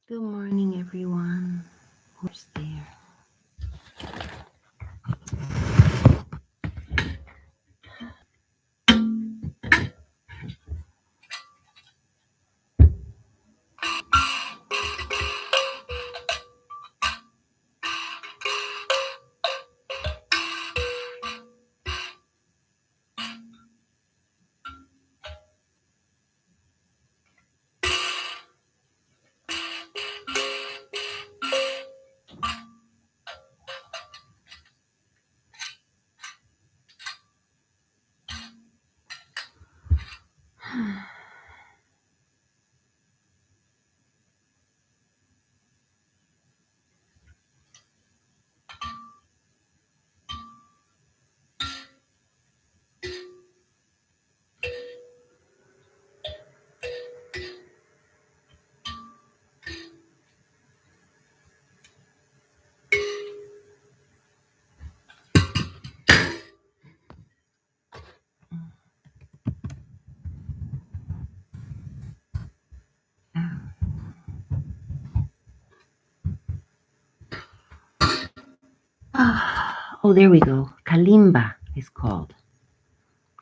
Good morning, everyone. Who's there? Oh, there we go. Kalimba is called.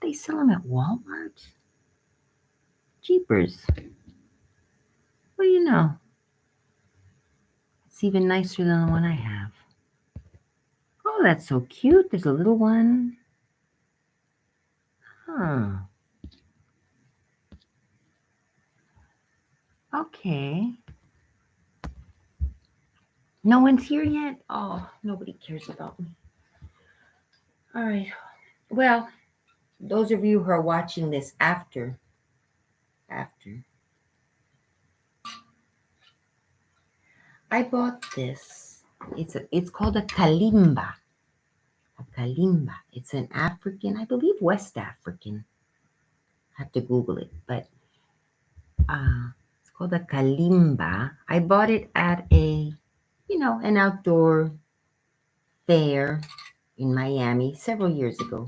They sell them at Walmart. Jeepers. What do you know? It's even nicer than the one I have. Oh, that's so cute. There's a little one. Huh. Okay. No one's here yet? Oh, nobody cares about me. All right. Well, those of you who are watching this after, I bought this. It's called a Kalimba. A Kalimba. It's an African, I believe West African. I have to Google it, but it's called a Kalimba. I bought it at an outdoor fair in Miami several years ago.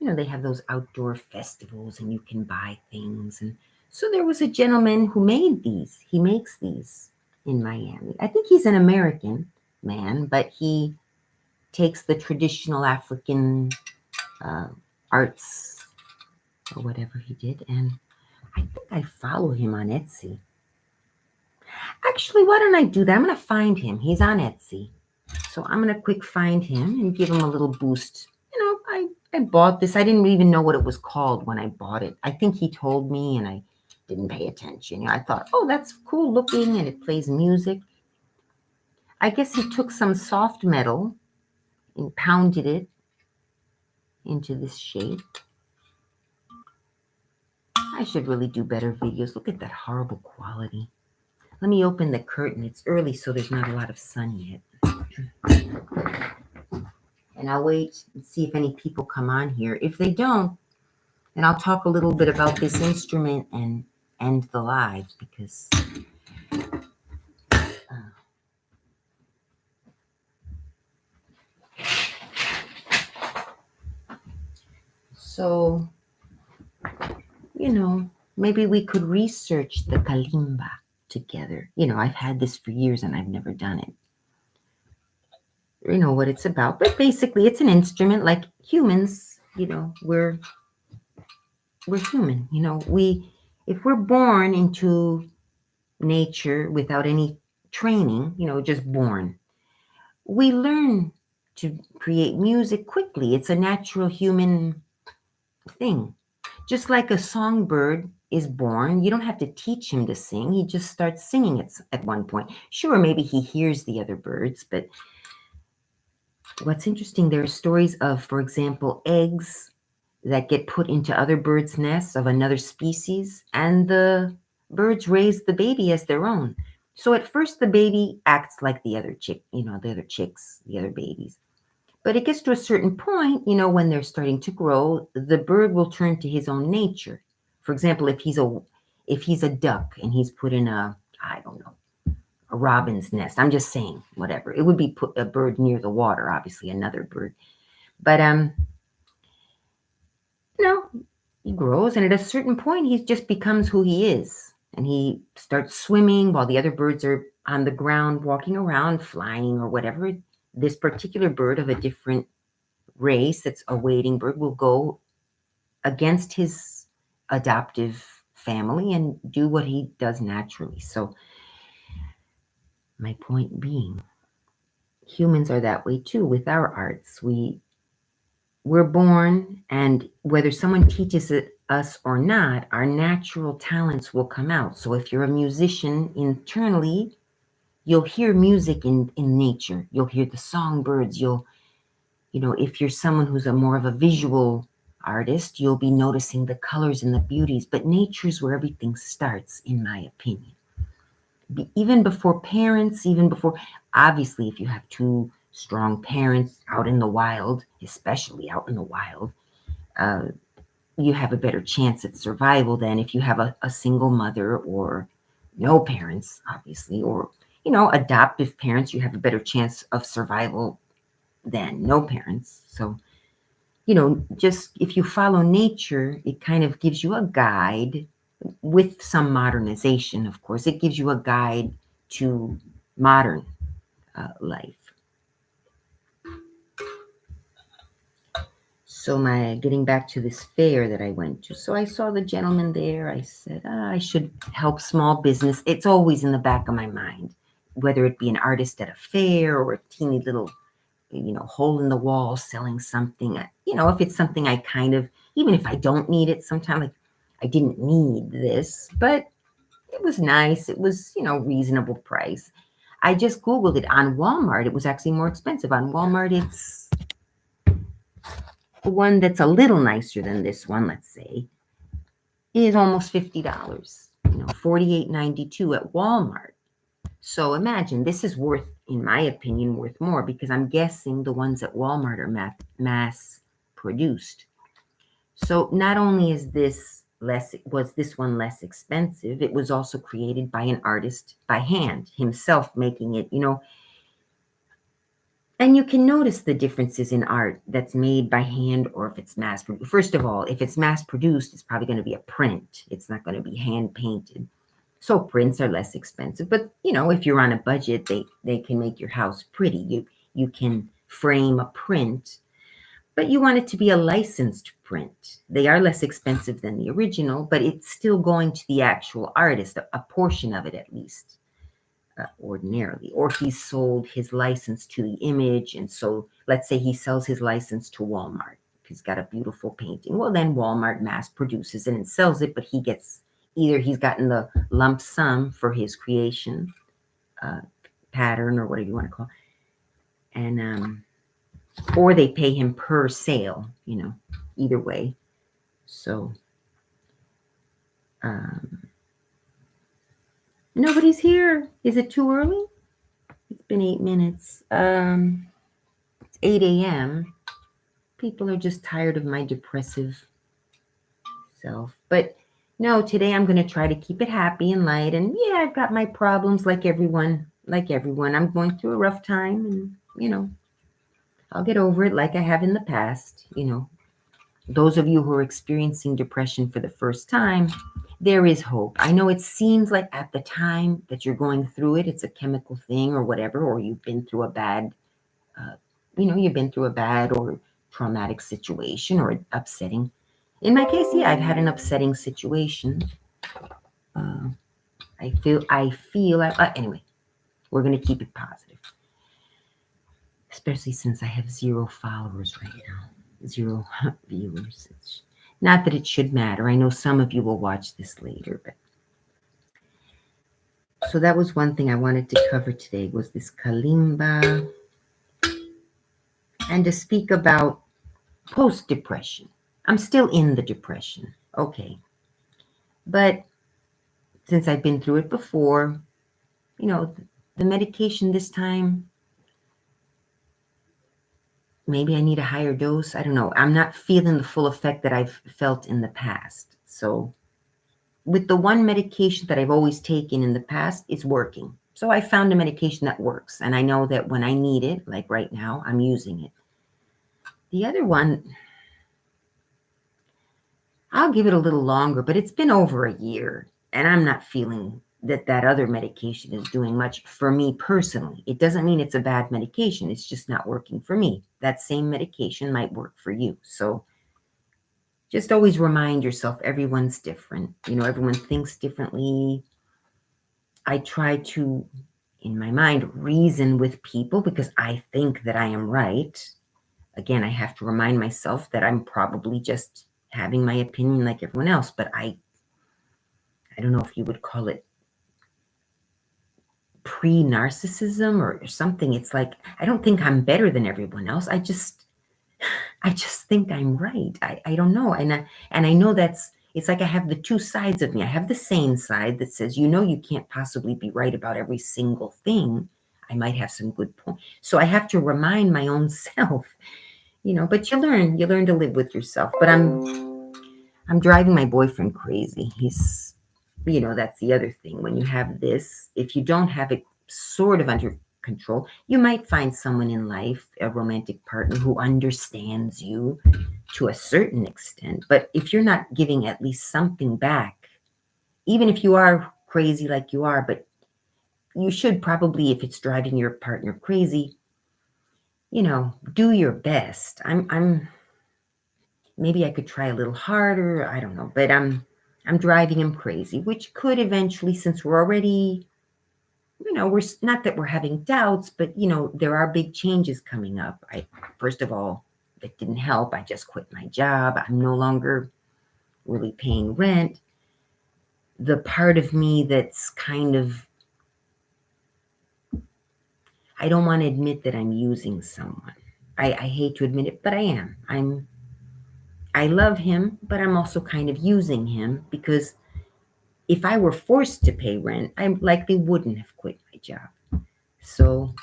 They have those outdoor festivals and you can buy things. And so there was a gentleman who made these. He makes these in Miami. I think he's an American man, but he takes the traditional African arts or whatever he did. And I think I follow him on Etsy. Actually, why don't I do that? I'm going to find him. He's on Etsy. So I'm going to quick find him and give him a little boost. I bought this. I didn't even know what it was called when I bought it. I think he told me and I didn't pay attention. I thought, oh, that's cool looking and it plays music. I guess he took some soft metal and pounded it into this shape. I should really do better videos. Look at that horrible quality. Let me open the curtain. It's early, so there's not a lot of sun yet. And I'll wait and see if any people come on here. If they don't, then I'll talk a little bit about this instrument and end the live because so, maybe we could research the Kalimba together. I've had this for years and I've never done it. What it's about, but basically it's an instrument like humans. We're human. If we're born into nature without any training, just born, we learn to create music quickly. It's a natural human thing. Just like a songbird is born, you don't have to teach him to sing. He just starts singing it at one point. Sure, maybe he hears the other birds, but what's interesting, there are stories of, for example, eggs that get put into other birds' nests of another species, and the birds raise the baby as their own. So at first the baby acts like the other chick, the other chicks, the other babies. But it gets to a certain point, when they're starting to grow, the bird will turn to his own nature. For example, if he's a duck and he's put in a robin's nest, I'm just saying, whatever. It would be put a bird near the water, obviously another bird. But he grows, and at a certain point, he just becomes who he is. And he starts swimming while the other birds are on the ground, walking around, flying, or whatever. This particular bird of a different race that's a wading bird will go against his adoptive family and do what he does naturally. So, my point being, humans are that way too with our arts. We're born, and whether someone teaches it us or not, our natural talents will come out. So if you're a musician internally, you'll hear music in nature. You'll hear the songbirds. If you're someone who's a more of a visual artist, you'll be noticing the colors and the beauties. But nature's where everything starts, in my opinion. Even before parents, obviously, if you have two strong parents out in the wild, especially out in the wild, uh, you have a better chance at survival than if you have a single mother or no parents, obviously, or, adoptive parents. You have a better chance of survival than no parents. So, just if you follow nature, it kind of gives you a guide with some modernization, of course. It gives you a guide to modern life. So getting back to this fair that I went to. So I saw the gentleman there. I said, I should help small business. It's always in the back of my mind, whether it be an artist at a fair or a teeny little, hole in the wall selling something. If it's something I kind of, even if I don't need it, sometimes like I didn't need this, but it was nice. It was, reasonable price. I just Googled it on Walmart. It was actually more expensive. On Walmart, it's one that's a little nicer than this one, let's say, is almost $50. $48.92 at Walmart. So imagine this is worth, in my opinion, worth more because I'm guessing the ones at Walmart are mass produced. So not only was this one less expensive, it was also created by an artist by hand, himself making it, And you can notice the differences in art that's made by hand or if it's mass produced. First of all, if it's mass produced, it's probably going to be a print. It's not going to be hand painted. So prints are less expensive. But, if you're on a budget, they can make your house pretty. You can frame a print, but you want it to be a licensed print. They are less expensive than the original, but it's still going to the actual artist, a portion of it at least. Ordinarily, or he sold his license to the image, and so let's say he sells his license to Walmart. He's got a beautiful painting. Well, then Walmart mass produces it and sells it, but he's gotten the lump sum for his creation, pattern or whatever you want to call it, and or they pay him per sale. Either way. So. Nobody's here. Is it too early? It's been 8 minutes. It's 8 a.m. People are just tired of my depressive self. But no, today I'm going to try to keep it happy and light. And yeah, I've got my problems like everyone. I'm going through a rough time and, I'll get over it like I have in the past. Those of you who are experiencing depression for the first time, there is hope. I know it seems like at the time that you're going through it, it's a chemical thing or whatever, or you've been through a bad, or traumatic situation or upsetting. In my case, yeah, I've had an upsetting situation. Anyway, we're going to keep it positive. Especially since I have 0 followers right now. 0 viewers. Not that it should matter. I know some of you will watch this later, but so that was one thing I wanted to cover today was this Kalimba and to speak about post-depression. I'm still in the depression. Okay. But since I've been through it before, the medication this time, maybe I need a higher dose. I don't know. I'm not feeling the full effect that I've felt in the past. So with the one medication that I've always taken in the past, it's working. So I found a medication that works. And I know that when I need it, like right now, I'm using it. The other one, I'll give it a little longer, but it's been over a year. and I'm not feeling that other medication is doing much for me personally. It doesn't mean it's a bad medication. It's just not working for me. That same medication might work for you. So just always remind yourself everyone's different. Everyone thinks differently. I try to, in my mind, reason with people because I think that I am right. Again, I have to remind myself that I'm probably just having my opinion like everyone else, but I don't know if you would call it pre-narcissism or something. It's like I don't think I'm better than everyone else. I just think I'm right. I don't know. And I know it's like I have the two sides of me. I have the sane side that says, you can't possibly be right about every single thing. I might have some good points. So I have to remind my own self, but you learn to live with yourself. But I'm driving my boyfriend crazy. He's, that's the other thing. When you have this, if you don't have it sort of under control, you might find someone in life, a romantic partner who understands you to a certain extent. But if you're not giving at least something back, even if you are crazy like you are, but you should probably, if it's driving your partner crazy, do your best. I'm maybe I could try a little harder. I don't know, but I'm driving him crazy, which could eventually, since we're already, we're not that we're having doubts, but there are big changes coming up. First of all, it didn't help. I just quit my job. I'm no longer really paying rent. The part of me that's kind of, I don't want to admit that I'm using someone. I hate to admit it, but I am. I love him, but I'm also kind of using him because if I were forced to pay rent, I likely wouldn't have quit my job. So,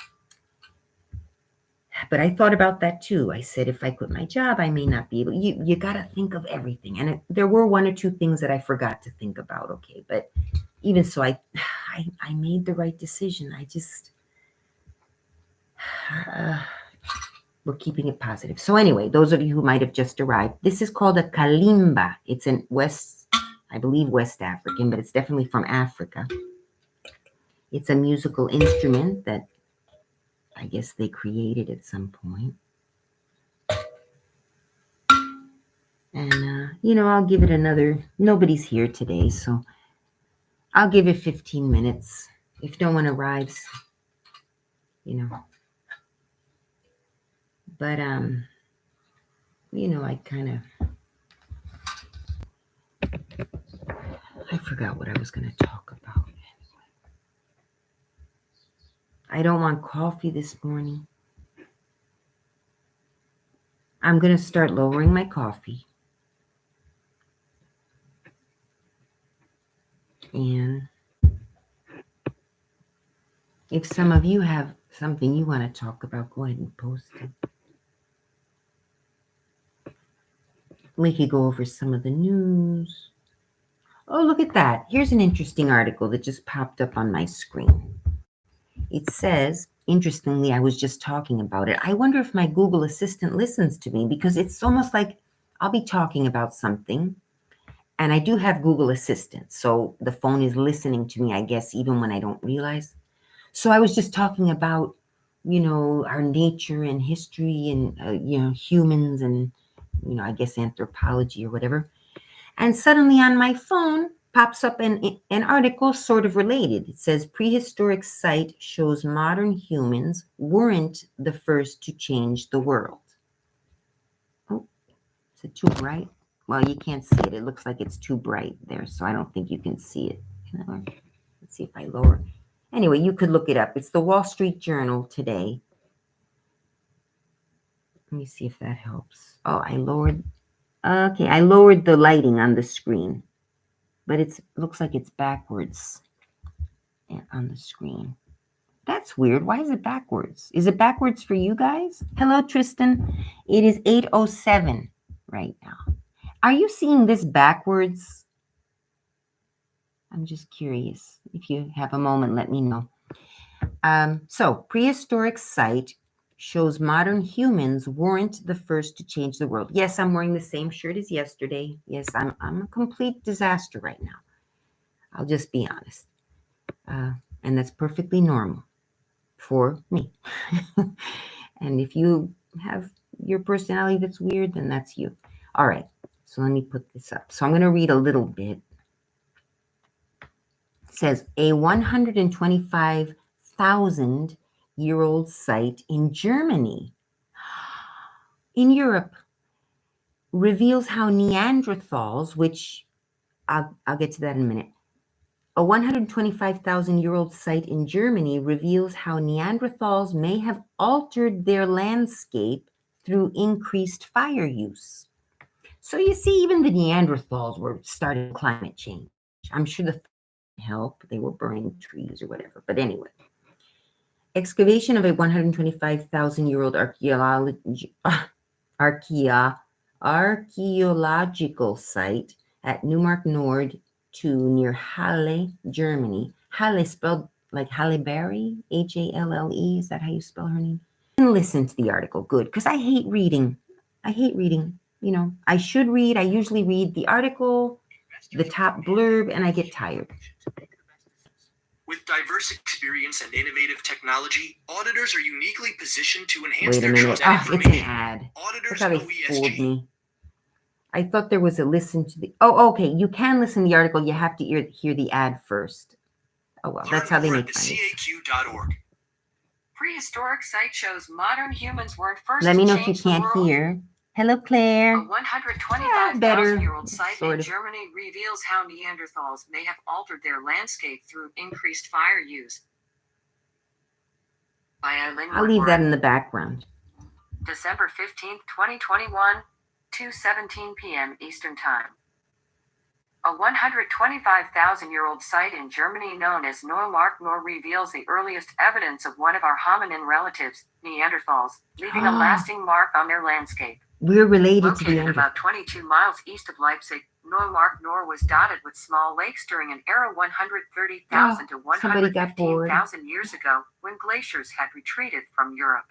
but I thought about that too. I said, if I quit my job, I may not be able. You got to think of everything, and there were one or two things that I forgot to think about. Okay, but even so, I made the right decision. I just we're keeping it positive. So anyway, those of you who might have just arrived, this is called a Kalimba. It's in I believe West African, but it's definitely from Africa. It's a musical instrument that I guess they created at some point. And, I'll give it nobody's here today, so I'll give it 15 minutes. If no one arrives, But, I kind of, I forgot what I was going to talk about. I don't want coffee this morning. I'm going to start lowering my coffee. And if some of you have something you want to talk about, go ahead and post it. We could go over some of the news. Oh, look at that. Here's an interesting article that just popped up on my screen. It says, interestingly, I was just talking about it. I wonder if my Google Assistant listens to me because it's almost like I'll be talking about something. And I do have Google Assistant. So the phone is listening to me, I guess, even when I don't realize. So I was just talking about, our nature and history and, humans and, I guess anthropology or whatever. And suddenly on my phone pops up an article sort of related. It says prehistoric site shows modern humans weren't the first to change the world. Oh, is it too bright? Well, you can't see it. It looks like it's too bright there, so I don't think you can see it. Let's see if I lower. Anyway, you could look it up. It's the Wall Street Journal today. Let me see if that helps. Oh, I lowered the lighting on the screen. But it looks like it's backwards on the screen. That's weird. Why is it backwards? Is it backwards for you guys? Hello, Tristan. It is 8:07 right now. Are you seeing this backwards? I'm just curious. If you have a moment, let me know. So, prehistoric site shows modern humans weren't the first to change the world. Yes, I'm wearing the same shirt as yesterday. Yes, I'm a complete disaster right now. I'll just be honest. And that's perfectly normal for me. And if you have your personality that's weird, then that's you. All right. So let me put this up. So I'm going to read a little bit. It says a 125,000-year-old site in Germany, in Europe, reveals how Neanderthals, which I'll get to that in a minute. A 125,000-year-old site in Germany reveals how Neanderthals may have altered their landscape through increased fire use. So you see, even the Neanderthals were starting climate change. I'm sure the help. They were burning trees or whatever. But anyway, excavation of a 125,000-year-old archaeological site at Neumark Nord 2 near Halle, Germany. Halle spelled like Halle Berry, Halle. Is that how you spell her name? And listen to the article. Good, because I hate reading. You know, I should read. I usually read the article, the top blurb, and I get tired. With diverse experience and innovative technology, auditors are uniquely positioned to enhance their trusted information. It's an ad. Auditors I thought they fooled me. I thought there was a listen to the... Oh, okay. You can listen to the article. You have to hear the ad first. Oh, well, that's how they make money. CAQ.org. Prehistoric site shows modern humans weren't first. Let me know if you can't hear. Hello, Claire. A 125,000-year-old site in Germany reveals how Neanderthals may have altered their landscape through increased fire use. I'll leave that in the background. December 15th, 2021, 2:17 p.m. Eastern Time. A 125,000-year-old site in Germany known as Neumark Nord reveals the earliest evidence of one of our hominin relatives, Neanderthals, leaving a lasting mark on their landscape. We're related Located to the about 22 miles east of Leipzig, Neumark Nord was dotted with small lakes during an era 130,000 to 115,000 years ago, when glaciers had retreated from Europe.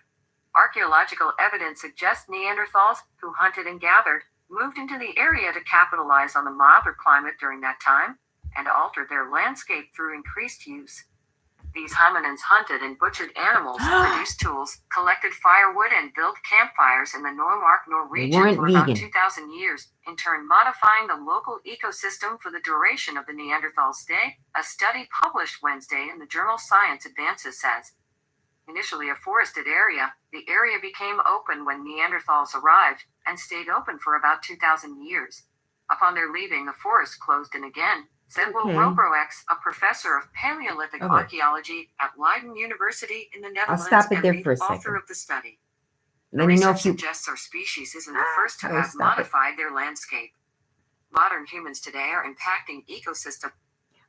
Archaeological evidence suggests Neanderthals, who hunted and gathered, moved into the area to capitalize on the milder climate during that time, and altered their landscape through increased use. These hominins hunted and butchered animals, produced tools, collected firewood, and built campfires in the Neumark Nord region for about 2,000 years, in turn modifying the local ecosystem for the duration of the Neanderthal stay, a study published Wednesday in the journal Science Advances says. Initially a forested area, the area became open when Neanderthals arrived, and stayed open for about 2,000 years. Upon their leaving, the forest closed in again, said Will Robroex, a professor of Paleolithic archaeology at Leiden University in the Netherlands and the author of the study. The research suggests our species isn't the first to have modified their landscape. Modern humans today are impacting ecosystems.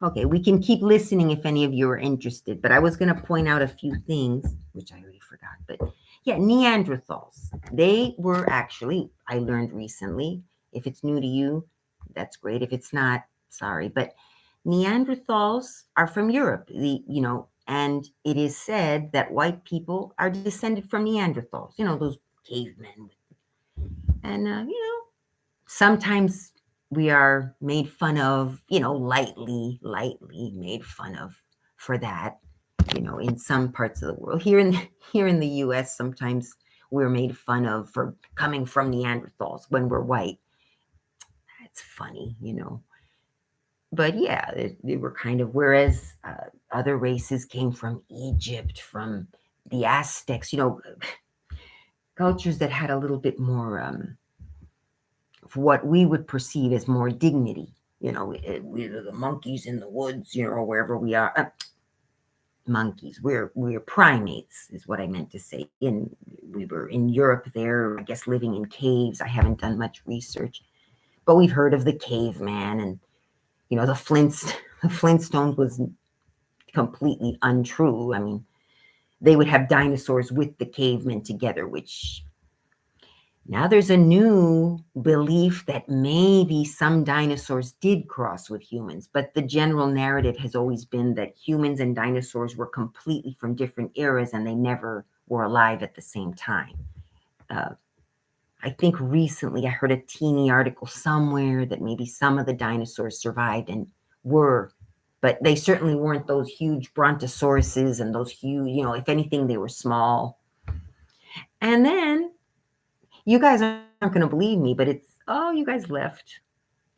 Okay, we can keep listening if any of you are interested, but I was going to point out a few things, which I already forgot. But yeah, Neanderthals, they were actually, I learned recently, if it's new to you, that's great. If it's not, sorry. But Neanderthals are from Europe, and it is said that white people are descended from Neanderthals, those cavemen. And, sometimes we are made fun of, lightly made fun of for that, in some parts of the world. Here in the US, sometimes we're made fun of for coming from Neanderthals when we're white. That's funny, But yeah, they were kind of, whereas other races came from Egypt, from the Aztecs, cultures that had a little bit more what we would perceive as more dignity. We're the monkeys in the woods, or wherever we are. Monkeys. We're primates, is what I meant to say. We were in Europe there, I guess, living in caves. I haven't done much research, but we've heard of the caveman, and the Flintstones was completely untrue. I mean, they would have dinosaurs with the cavemen together, which now there's a new belief that maybe some dinosaurs did cross with humans, but the general narrative has always been that humans and dinosaurs were completely from different eras and they never were alive at the same time. I think recently I heard a teeny article somewhere that maybe some of the dinosaurs survived and were but they certainly weren't those huge brontosauruses and those huge, if anything, they were small. And then you guys aren't going to believe me, but you guys left.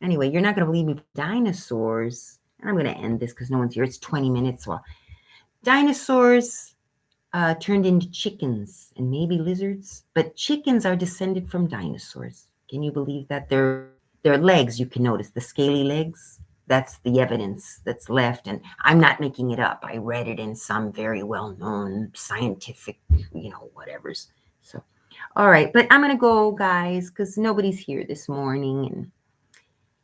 Anyway, you're not going to believe me. Dinosaurs, and I'm going to end this because no one's here. It's 20 minutes. Well, dinosaurs turned into chickens and maybe lizards, but chickens are descended from dinosaurs. Can you believe that? Their legs, you can notice the scaly legs. That's the evidence that's left, and I'm not making it up. I read it in some very well-known scientific, whatever's. So, all right, but I'm gonna go, guys, because nobody's here this morning,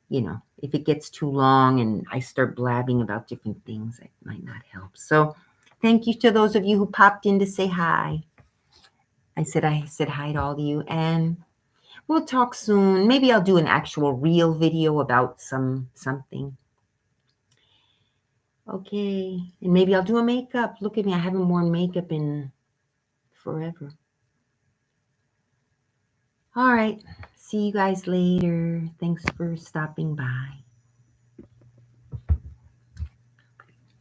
and if it gets too long and I start blabbing about different things, it might not help. So thank you to those of you who popped in to say hi. I said hi to all of you, and we'll talk soon. Maybe I'll do an actual real video about something. Okay, and maybe I'll do a makeup. Look at me, I haven't worn makeup in forever. All right, see you guys later. Thanks for stopping by.